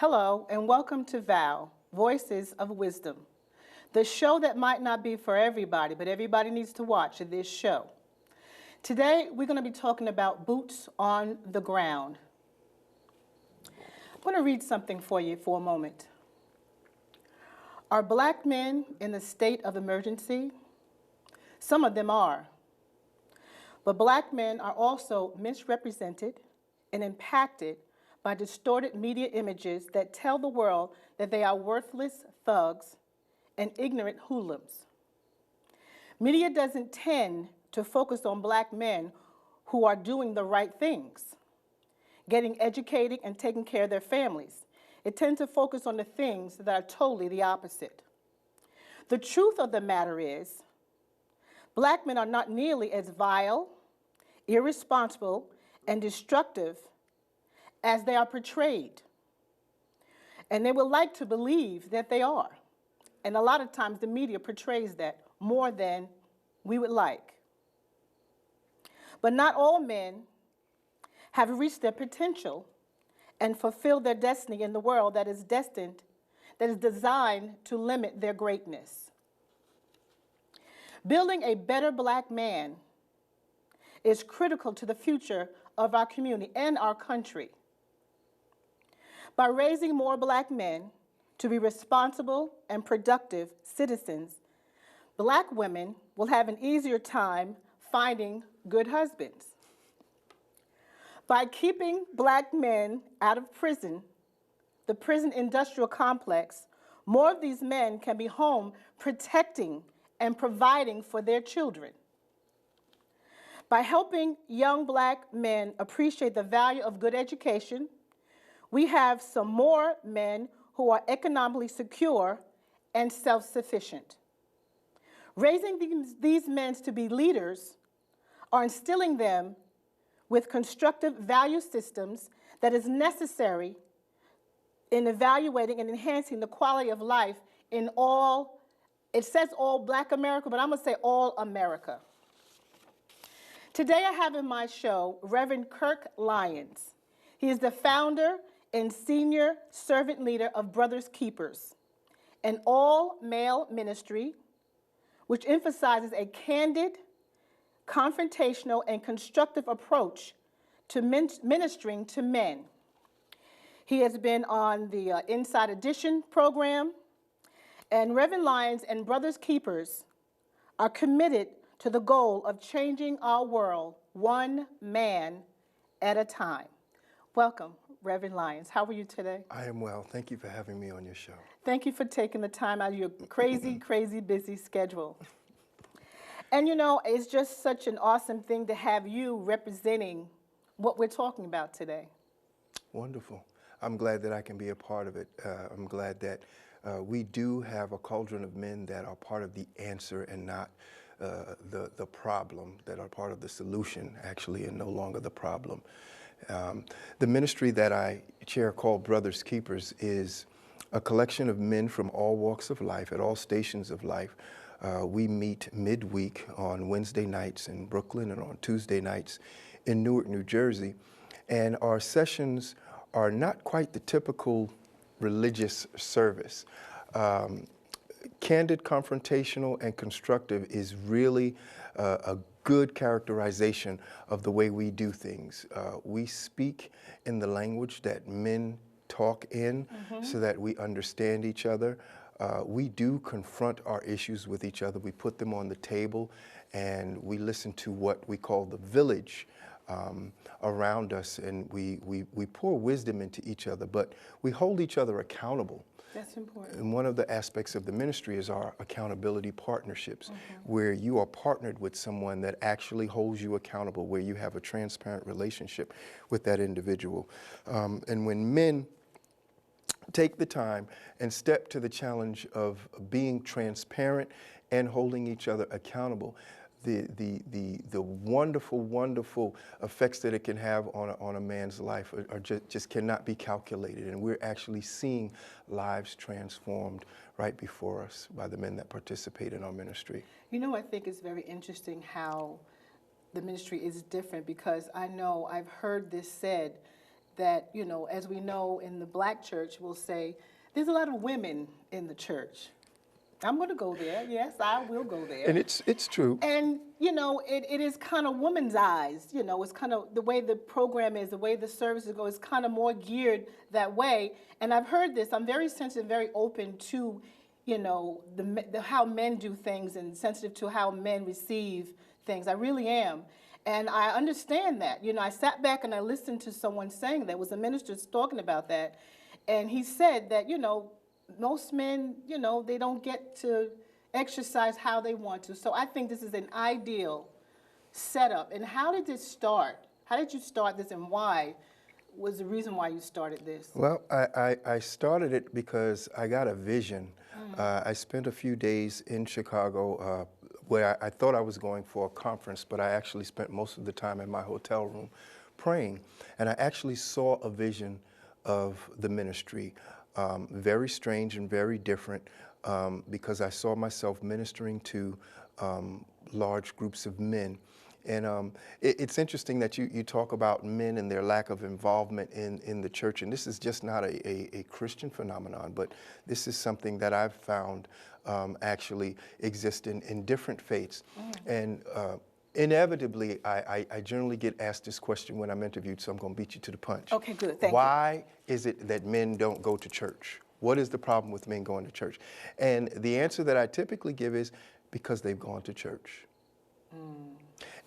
Hello, and welcome to Vow, Voices of Wisdom, the show that might not be for everybody, but everybody needs to watch this show. Today, we're going to be talking about boots on the ground. I'm going to read something for you for a moment. Are black men in a state of emergency? Some of them are. But black men are also misrepresented and impacted by distorted media images that tell the world that they are worthless thugs and ignorant hoodlums. Media doesn't tend to focus on black men who are doing the right things, getting educated and taking care of their families. It tends to focus on the things that are totally the opposite. The truth of the matter is, black men are not nearly as vile, irresponsible, and destructive as they are portrayed. And they would like to believe that they are. And a lot of times the media portrays that more than we would like. But not all men have reached their potential and fulfilled their destiny in the world that is designed to limit their greatness. Building a better black man is critical to the future of our community and our country. By raising more black men to be responsible and productive citizens, black women will have an easier time finding good husbands. By keeping black men out of prison, the prison industrial complex, more of these men can be home protecting and providing for their children. By helping young black men appreciate the value of good education, we have some more men who are economically secure and self-sufficient. Raising these men to be leaders or instilling them with constructive value systems that is necessary in evaluating and enhancing the quality of life in all, it says all black America, but I'm gonna say all America. Today I have in my show Reverend Kirk Lyons. He is the founder and senior servant leader of Brothers Keepers, an all-male ministry which emphasizes a candid, confrontational, and constructive approach to ministering to men. He has been on the Inside Edition program, and Reverend Lyons and Brothers Keepers are committed to the goal of changing our world one man at a time. Welcome, Reverend Lyons. How are you today? I am well. Thank you for having me on your show. Thank you for taking the time out of your crazy, crazy busy schedule. And you know, it's just such an awesome thing to have you representing what we're talking about today. Wonderful. I'm glad that I can be a part of it. I'm glad that we do have a cauldron of men that are part of the answer and not the problem, that are part of the solution, actually, and no longer the problem. The ministry that I chair, called Brothers Keepers, is a collection of men from all walks of life, at all stations of life. We meet midweek on Wednesday nights in Brooklyn and on Tuesday nights in Newark, New Jersey. And our sessions are not quite the typical religious service. Candid, confrontational, and constructive is really a good characterization of the way we do things. We speak in the language that men talk in so that we understand each other. We do confront our issues with each other. We put them on the table and we listen to what we call the village around us, and we pour wisdom into each other, but we hold each other accountable. That's important. And one of the aspects of the ministry is our accountability partnerships, where you are partnered with someone that actually holds you accountable, where you have a transparent relationship with that individual. And when men take the time and step to the challenge of being transparent and holding each other accountable, the wonderful, wonderful effects that it can have on a man's life are just cannot be calculated. And we're actually seeing lives transformed right before us by the men that participate in our ministry. You know, I think it's very interesting how the ministry is different, because I know I've heard this said that, you know, as we know in the black church, we'll say, there's a lot of women in the church. I'm going to go there. Yes, I will go there. And it's true. And, you know, it is kind of womanized. You know, it's kind of the way the program is, the way the services go, is kind of more geared that way. And I've heard this. I'm very sensitive, very open to, you know, how men do things and sensitive to how men receive things. I really am. And I understand that. You know, I sat back and I listened to someone saying that, was a minister talking about that. And he said that, you know, most men, you know, they don't get to exercise how they want to. So I think this is an ideal setup. And how did this start? How did you start this, and why was the reason why you started this? Well, I started it because I got a vision. I spent a few days in Chicago where I thought I was going for a conference, but I actually spent most of the time in my hotel room praying. And I actually saw a vision of the ministry. Very strange and very different, because I saw myself ministering to large groups of men. And it's interesting that you talk about men and their lack of involvement in the church. And this is just not a Christian phenomenon, but this is something that I've found actually exists in different faiths. And inevitably, I generally get asked this question when I'm interviewed, so I'm going to beat you to the punch. Okay, good. Thank you. Why is it that men don't go to church? What is the problem with men going to church? And the answer that I typically give is because they've gone to church.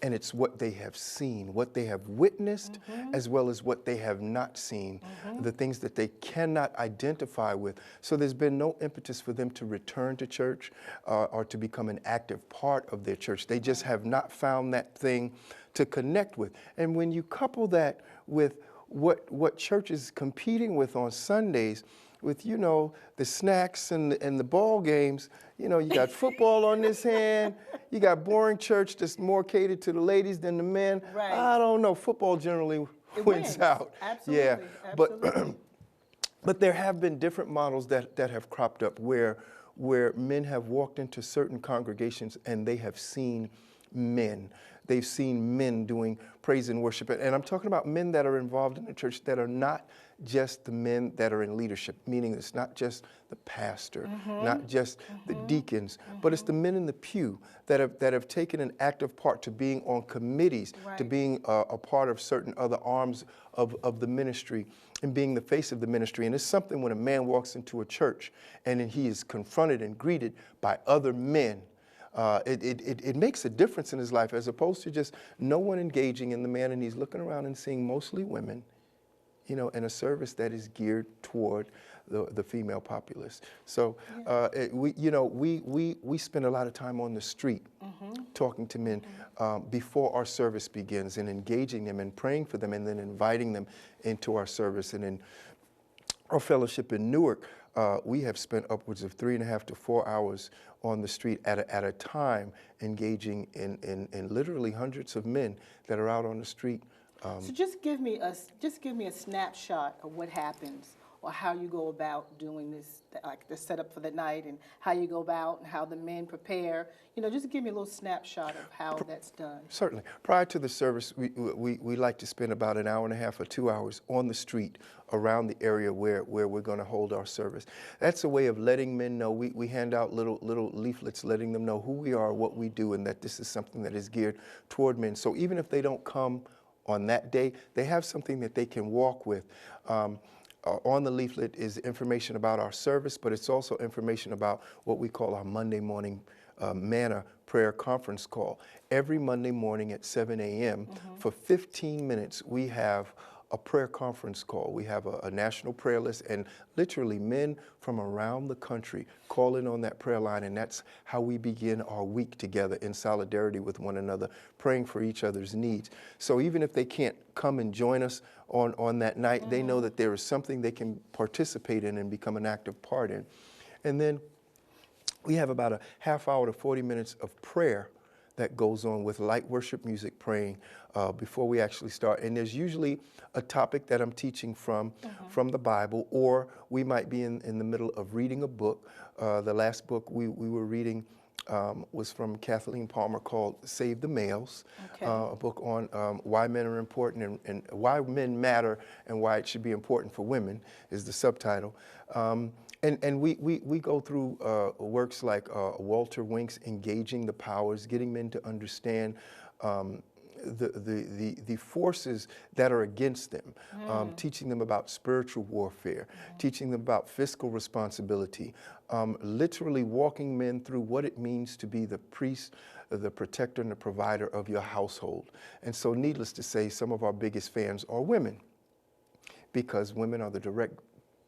And it's what they have seen, what they have witnessed, as well as what they have not seen, the things that they cannot identify with. So there's been no impetus for them to return to church or to become an active part of their church. They just have not found that thing to connect with. And when you couple that with what church is competing with on Sundays, with, you know, the snacks and the ball games, you know, you got football on this hand, you got boring church that's more catered to the ladies than the men. Right. I don't know. Football generally wins out. Absolutely. Yeah. Absolutely. But there have been different models that have cropped up where men have walked into certain congregations and they have seen men. They've seen men doing praise and worship. And I'm talking about men that are involved in the church that are not just the men that are in leadership, meaning it's not just the pastor, not just the deacons, but it's the men in the pew that have taken an active part to being on committees, to being a part of certain other arms of the ministry and being the face of the ministry. And it's something when a man walks into a church and then he is confronted and greeted by other men. It makes a difference in his life, as opposed to just no one engaging in the man and he's looking around and seeing mostly women, you know, in a service that is geared toward the female populace. So we spend a lot of time on the street talking to men before our service begins and engaging them and praying for them and then inviting them into our service. And in our fellowship in Newark, we have spent upwards of 3.5 to 4 hours on the street at a time, engaging in literally hundreds of men that are out on the street. So just give me a snapshot of what happens, or how you go about doing this, like the setup for the night, and how you go about and how the men prepare. You know, just give me a little snapshot of how that's done. Certainly. Prior to the service, we like to spend about 1.5 hours or 2 hours on the street around the area where we're going to hold our service. That's a way of letting men know. We hand out little leaflets letting them know who we are, what we do, and that this is something that is geared toward men. So even if they don't come on that day, they have something that they can walk with. On the leaflet is information about our service, but it's also information about what we call our Monday morning manna prayer conference call. Every Monday morning at 7 a.m. for 15 minutes, we have a prayer conference call. We have a national prayer list, and literally men from around the country call in on that prayer line, and that's how we begin our week together in solidarity with one another, praying for each other's needs. So even if they can't come and join us on that night, they know that there is something they can participate in and become an active part in. And then we have about a half hour to 40 minutes of prayer that goes on with light worship music praying before we actually start. And there's usually a topic that I'm teaching from the Bible, or we might be in the middle of reading a book. The last book we were reading was from Kathleen Palmer called Save the Males, Okay. a book on why men are important and why men matter and why it should be important for women is the subtitle. And we go through works like Walter Wink's Engaging the Powers, getting men to understand the forces that are against them, teaching them about spiritual warfare, teaching them about fiscal responsibility, literally walking men through what it means to be the priest, the protector, and the provider of your household. And so needless to say, some of our biggest fans are women, because women are the direct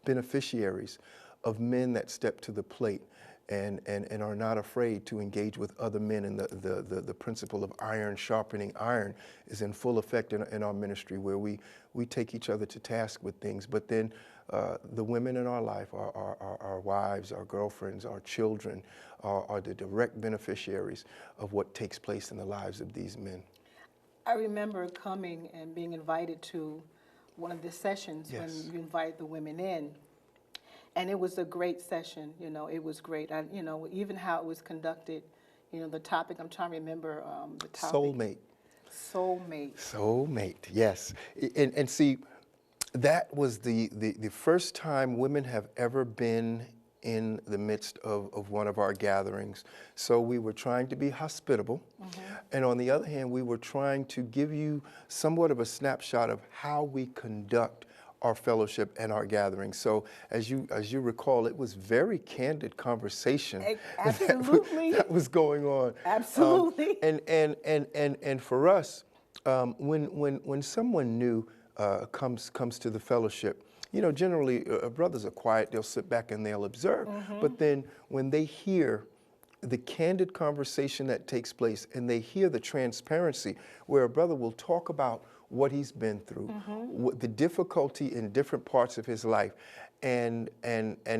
beneficiaries of men that step to the plate and are not afraid to engage with other men. And the principle of iron sharpening iron is in full effect in our ministry, where we take each other to task with things. But then the women in our life, our wives, our girlfriends, our children, are the direct beneficiaries of what takes place in the lives of these men. I remember coming and being invited to one of the sessions. Yes. When you invite the women in. And it was a great session, you know, it was great. You know, even how it was conducted, you know, the topic, I'm trying to remember the topic. Soulmate. Soulmate. Soulmate, yes. And see, that was the first time women have ever been in the midst of one of our gatherings. So we were trying to be hospitable. And on the other hand, we were trying to give you somewhat of a snapshot of how we conduct our fellowship and our gatherings. So as you recall, it was very candid conversation. Absolutely. that was going on. Absolutely. And for us, when someone new comes to the fellowship, you know, generally brothers are quiet, they'll sit back and they'll observe. But then when they hear the candid conversation that takes place and they hear the transparency where a brother will talk about what he's been through, the difficulty in different parts of his life, and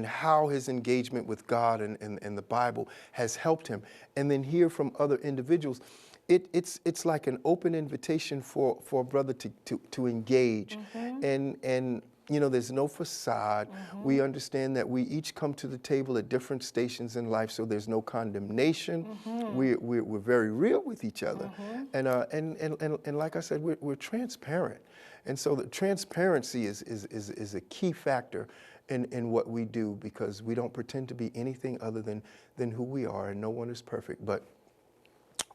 how his engagement with God and the Bible has helped him, and then hear from other individuals, it's like an open invitation for a brother to engage, and you know, there's no facade. We understand that we each come to the table at different stations in life, so there's no condemnation. We're very real with each other, and like I said, we're transparent, and so the transparency is a key factor in what we do, because we don't pretend to be anything other than who we are, and no one is perfect, but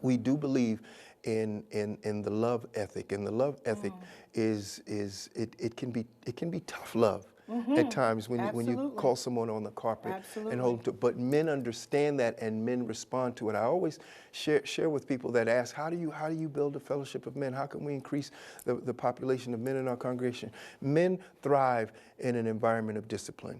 we do believe in the love ethic, and the love ethic it can be tough love at times when you call someone on the carpet and hold them to, but men understand that and men respond to it. I always share with people that ask, how do you build a fellowship of men? How can we increase the population of men in our congregation? Men thrive in an environment of discipline.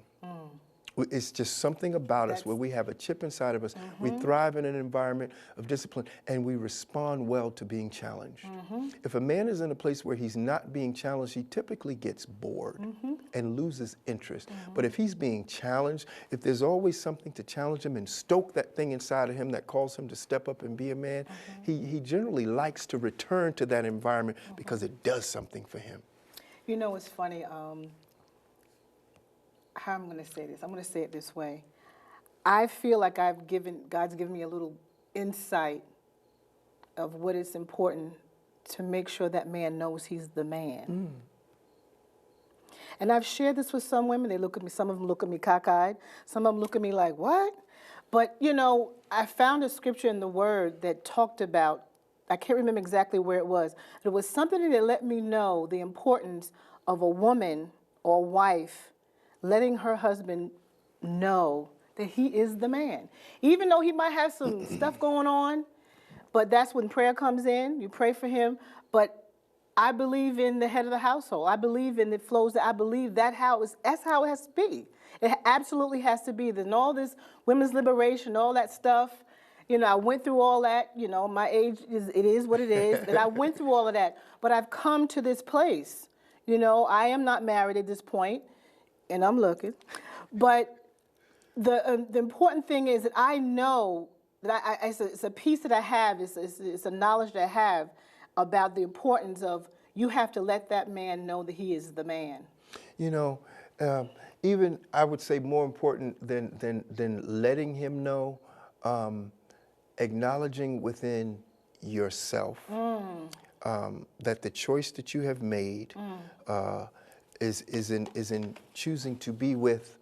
It's just something about us where we have a chip inside of us. We thrive in an environment of discipline, and we respond well to being challenged. If a man is in a place where he's not being challenged, he typically gets bored and loses interest. But if he's being challenged, if there's always something to challenge him and stoke that thing inside of him that calls him to step up and be a man, he generally likes to return to that environment because it does something for him. You know, it's funny. How I'm going to say this. I'm going to say it this way. I feel like God's given me a little insight of what is important to make sure that man knows he's the man. And I've shared this with some women. They look at me, some of them look at me cockeyed. Some of them look at me like, what? But, you know, I found a scripture in the Word that talked about, I can't remember exactly where it was, but it was something that let me know the importance of a woman or wife letting her husband know that he is the man. Even though he might have some stuff going on, but that's when prayer comes in. You pray for him. But I believe in the head of the household. I believe in the flows. I believe that's how it has to be. It absolutely has to be. Then all this women's liberation, all that stuff, you know, I went through all that. You know, my age, it is what it is. And I went through all of that. But I've come to this place. You know, I am not married at this point. And I'm looking, but the important thing is that I know that it's a piece that I have, it's a knowledge that I have about the importance of you have to let that man know that he is the man. You know, even I would say more important than letting him know, acknowledging within yourself that the choice that you have made is in choosing to be with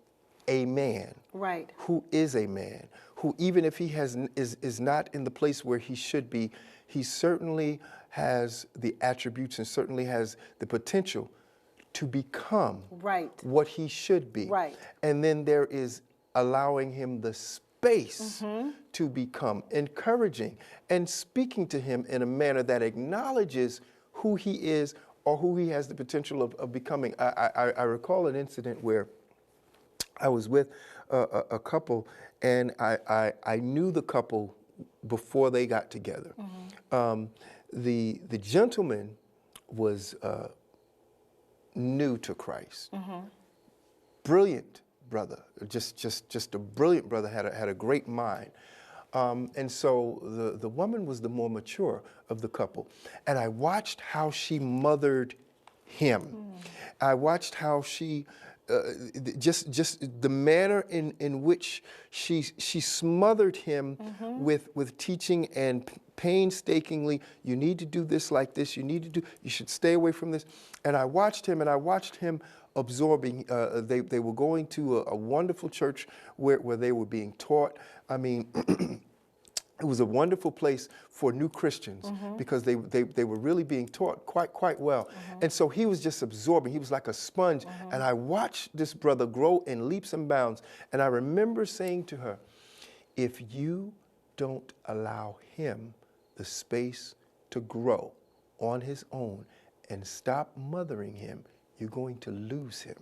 a man, right, who is a man, who even if he is not in the place where he should be, he certainly has the attributes and certainly has the potential to become right, what he should be. right. And then there is allowing him the space to become, encouraging and speaking to him in a manner that acknowledges who he is or who he has the potential of becoming. I recall an incident where I was with a couple, and I knew the couple before they got together. The gentleman was new to Christ. Brilliant brother, just a brilliant brother, had a great mind. And so the woman was the more mature of the couple. And I watched how she mothered him. I watched how she, just the manner in which she smothered him with teaching and painstakingly, you need to do this like this, you should stay away from this. And I watched him absorbing. They were going to a wonderful church where they were being taught. I mean, it was a wonderful place for new Christians because they were really being taught quite well. And so he was just absorbing. He was like a sponge. And I watched this brother grow in leaps and bounds. And I remember saying to her, if you don't allow him the space to grow on his own and stop mothering him, you're going to lose him.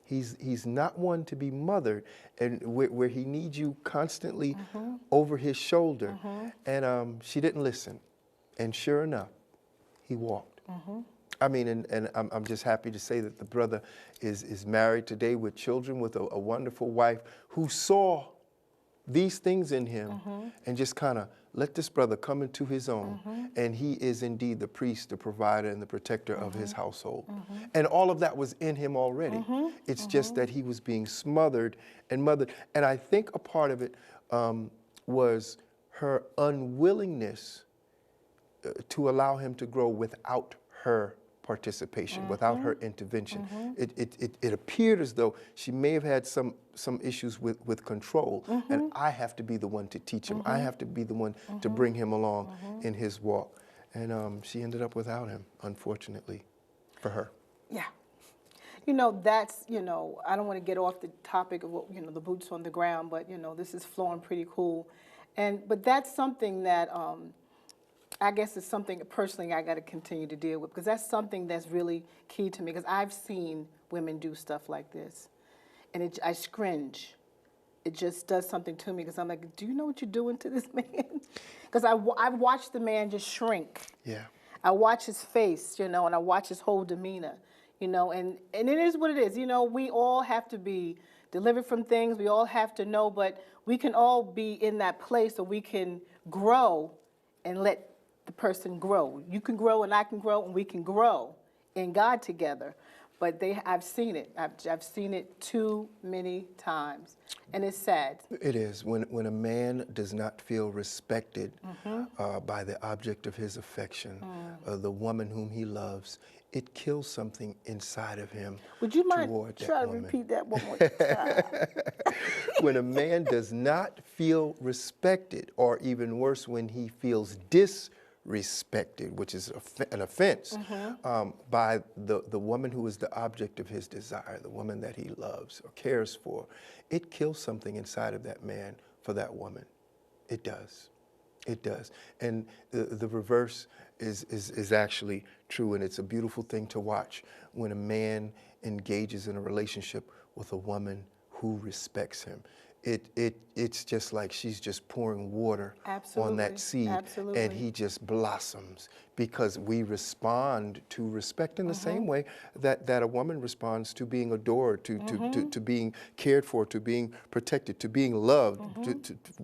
He's not one to be mothered, and where he needs you constantly over his shoulder. And she didn't listen. And sure enough, he walked. I mean, and I'm just happy to say that the brother is married today with children, with a wonderful wife who saw these things in him and just kind of let this brother come into his own. And he is indeed the priest, the provider, and the protector of his household. And all of that was in him already. It's just that he was being smothered and mothered. And I think a part of it was her unwillingness to allow him to grow without her participation, without her intervention. It appeared as though she may have had some issues with control, and I have to be the one to teach him. I have to be the one to bring him along in his walk. And she ended up without him, unfortunately, for her. Yeah. You know, that's, I don't want to get off the topic of, the boots on the ground, but, this is flowing pretty cool. But that's something that I guess it's something personally I got to continue to deal with, because that's something that's really key to me, because I've seen women do stuff like this, and I cringe. It just does something to me, because I'm like, do you know what you're doing to this man? Because I've watched the man just shrink. Yeah. I watch his face, and I watch his whole demeanor, and it is what it is. We all have to be delivered from things. We all have to know, but we can all be in that place so we can grow and let the person grow. You can grow and I can grow, and we can grow in God together. But I've seen it. I've seen it too many times, and it's sad. It is. When a man does not feel respected by the object of his affection, the woman whom he loves, it kills something inside of him. Would you mind trying to repeat that one more time? When a man does not feel respected, or even worse, when he feels disrespected, which is an offense, by the woman who is the object of his desire, the woman that he loves or cares for, it kills something inside of that man for that woman. It does. It does. And the reverse is actually true, and it's a beautiful thing to watch when a man engages in a relationship with a woman who respects him. It's just like she's just pouring water on that seed, and he just blossoms, because we respond to respect in the same way that a woman responds to being adored, to being cared for, to being protected, to being loved,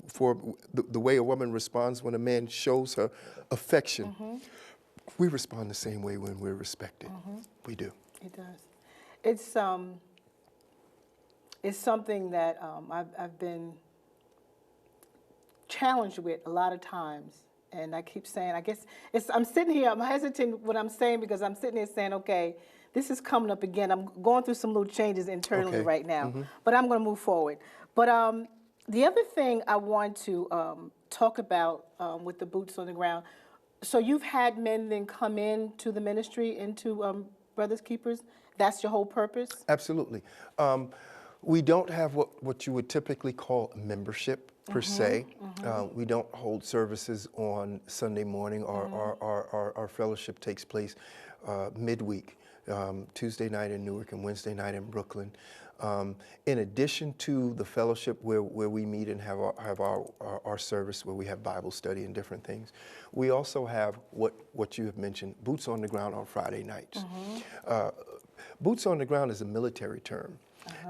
for the way a woman responds when a man shows her affection. We respond the same way when we're respected. We do. It does. It's something that I've been challenged with a lot of times. And I keep saying, I guess I'm sitting here, I'm hesitant what I'm saying because I'm sitting here saying, okay, this is coming up again. I'm going through some little changes internally right now, but I'm going to move forward. But the other thing I want to talk about with the boots on the ground, so you've had men then come into the ministry, into Brothers Keepers? That's your whole purpose? Absolutely. We don't have what you would typically call membership per se. We don't hold services on Sunday morning. Our fellowship takes place midweek, Tuesday night in Newark and Wednesday night in Brooklyn. In addition to the fellowship where we meet and have our service where we have Bible study and different things, we also have what you have mentioned, boots on the ground on Friday nights. Boots on the ground is a military term,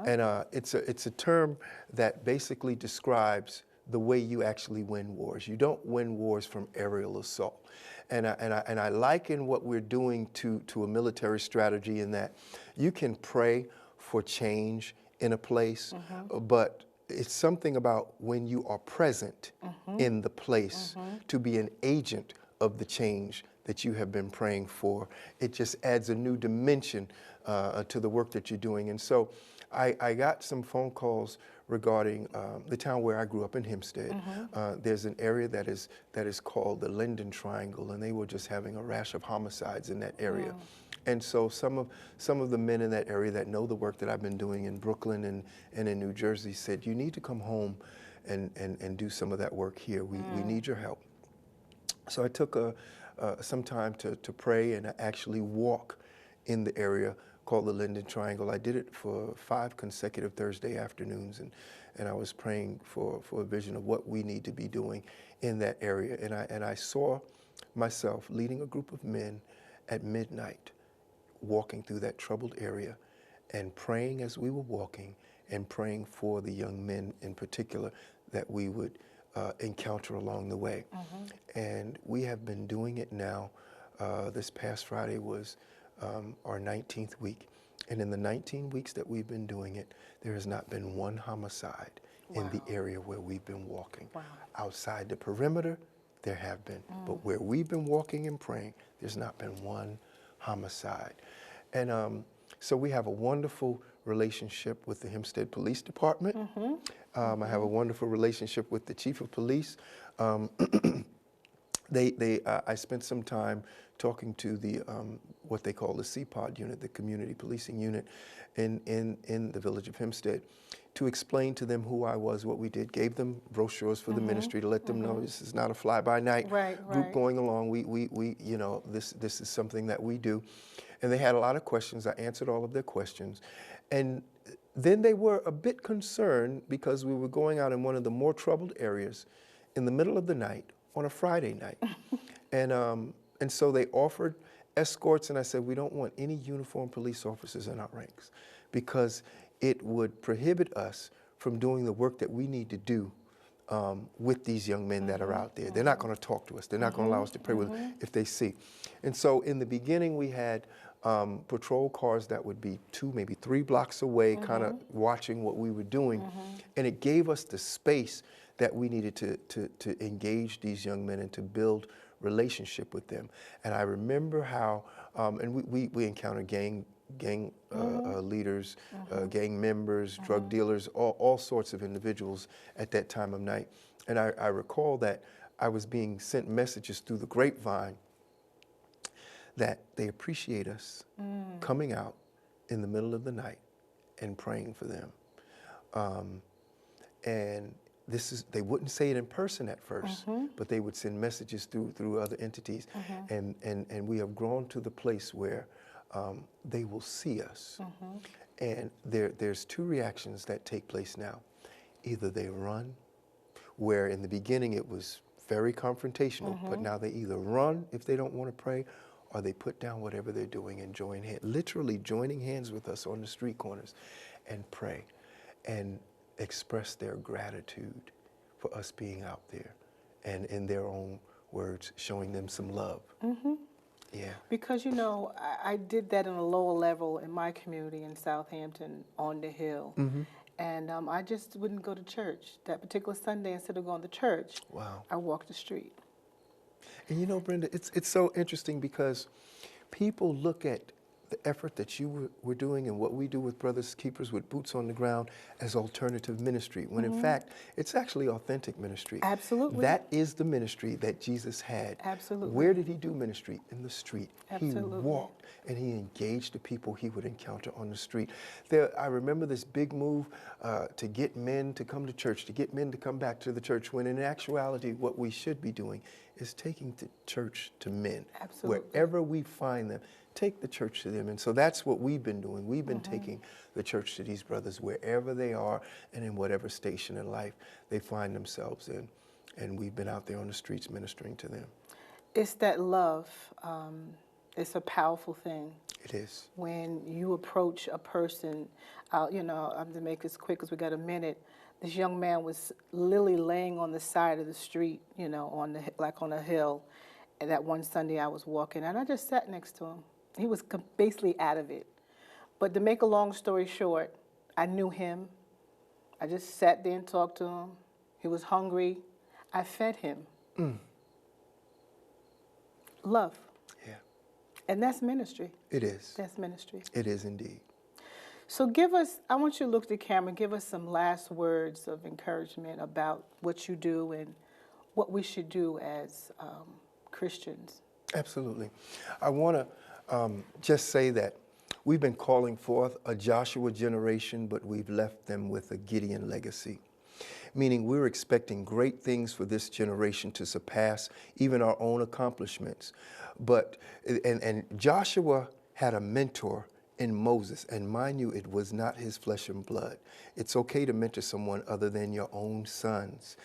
and it's a term that basically describes the way you actually win wars. You don't win wars from aerial assault. And I liken what we're doing to a military strategy in that you can pray for change in a place, but it's something about when you are present in the place to be an agent of the change that you have been praying for. It just adds a new dimension to the work that you're doing. And so I got some phone calls regarding the town where I grew up in Hempstead. There's an area that is called the Linden Triangle, and they were just having a rash of homicides in that area. And so some of the men in that area that know the work that I've been doing in Brooklyn and in New Jersey said, you need to come home and do some of that work here. We need your help. So I took some time to pray and actually walk in the area called the Linden Triangle. I did it for 5 consecutive Thursday afternoons, and I was praying for a vision of what we need to be doing in that area. And I saw myself leading a group of men at midnight, walking through that troubled area and praying as we were walking and praying for the young men in particular that we would encounter along the way. And we have been doing it now. This past Friday was our 19th week. And in the 19 weeks that we've been doing it, there has not been one homicide in the area where we've been walking. Outside the perimeter, there have been. But where we've been walking and praying, there's not been one homicide. And so we have a wonderful relationship with the Hempstead Police Department. I have a wonderful relationship with the Chief of Police. I spent some time talking to the what they call the CPOD unit, the Community Policing Unit in the village of Hempstead, to explain to them who I was, what we did, gave them brochures for the ministry to let them know this is not a fly-by-night group going along. We you know, this is something that we do. And they had a lot of questions. I answered all of their questions. And then they were a bit concerned because we were going out in one of the more troubled areas in the middle of the night on a Friday night. And so they offered escorts, and I said, we don't want any uniformed police officers in our ranks because it would prohibit us from doing the work that we need to do with these young men that are out there. They're not going to talk to us. They're not going to allow us to pray with them if they see. And so in the beginning, we had patrol cars that would be 2, maybe 3 blocks away, kind of watching what we were doing. And it gave us the space that we needed to engage these young men and to build relationship with them. And I remember how, and we encountered gang leaders, gang members, drug dealers, all sorts of individuals at that time of night. And I recall that I was being sent messages through the grapevine that they appreciate us coming out in the middle of the night and praying for them. And they wouldn't say it in person at first, but they would send messages through other entities. And we have grown to the place where they will see us. And there's 2 reactions that take place now. Either they run, where in the beginning it was very confrontational, but now they either run if they don't want to pray, or they put down whatever they're doing and join hands, literally joining hands with us on the street corners and pray and express their gratitude for us being out there and, in their own words, showing them some love. Yeah. Because, you know, I did that on a lower level in my community in Southampton on the Hill. And I just wouldn't go to church. That particular Sunday, instead of going to church, Wow. I walked the street. And you know, Brenda, it's so interesting because people look at the effort that you were doing and what we do with Brothers Keepers with Boots on the Ground as alternative ministry, when in fact, it's actually authentic ministry. Absolutely. That is the ministry that Jesus had. Absolutely. Where did he do ministry? In the street. Absolutely. He walked and he engaged the people he would encounter on the street. I remember this big move to get men to come to church, to get men to come back to the church, when in actuality, what we should be doing is taking the church to men. Absolutely. Wherever we find them, take the church to them. And so that's what we've been doing. We've been taking the church to these brothers wherever they are and in whatever station in life they find themselves in. And we've been out there on the streets ministering to them. It's that love. It's a powerful thing. It is. When you approach a person, you know, I'm going to make this quick because we got a minute. This young man was literally laying on the side of the street, you know, like on a hill. And that one Sunday I was walking, and I just sat next to him. He was basically out of it. But to make a long story short, I knew him. I just sat there and talked to him. He was hungry. I fed him. Love. Yeah. And that's ministry. It is. That's ministry. It is indeed. So I want you to look at the camera and give us some last words of encouragement about what you do and what we should do as Christians. Absolutely. I want to just say that we've been calling forth a Joshua generation, but we've left them with a Gideon legacy. Meaning we're expecting great things for this generation to surpass even our own accomplishments. And Joshua had a mentor in Moses, and mind you, it was not his flesh and blood. It's okay to mentor someone other than your own sons.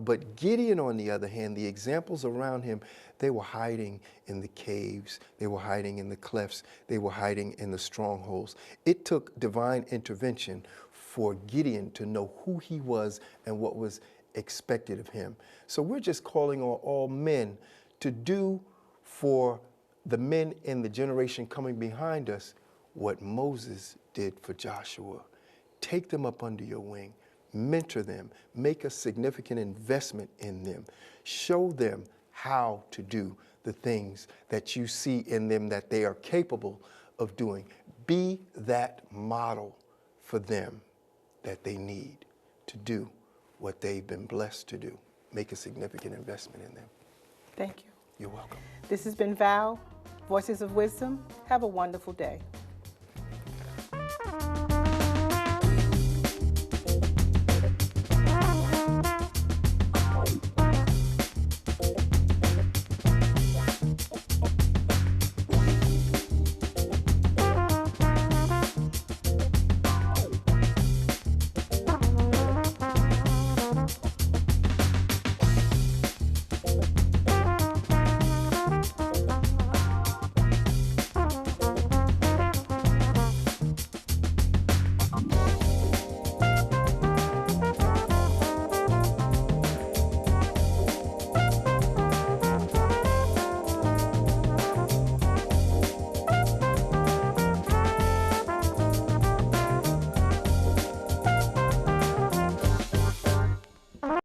But Gideon, on the other hand, the examples around him, they were hiding in the caves, they were hiding in the clefts, they were hiding in the strongholds. It took divine intervention for Gideon to know who he was and what was expected of him. So we're just calling on all men to do for the men in the generation coming behind us what Moses did for Joshua. Take them up under your wing, mentor them, make a significant investment in them, show them how to do the things that you see in them that they are capable of doing. Be that model for them that they need to do what they've been blessed to do. Make a significant investment in them. Thank you. You're welcome. This has been Vow, Voices of Wisdom. Have a wonderful day.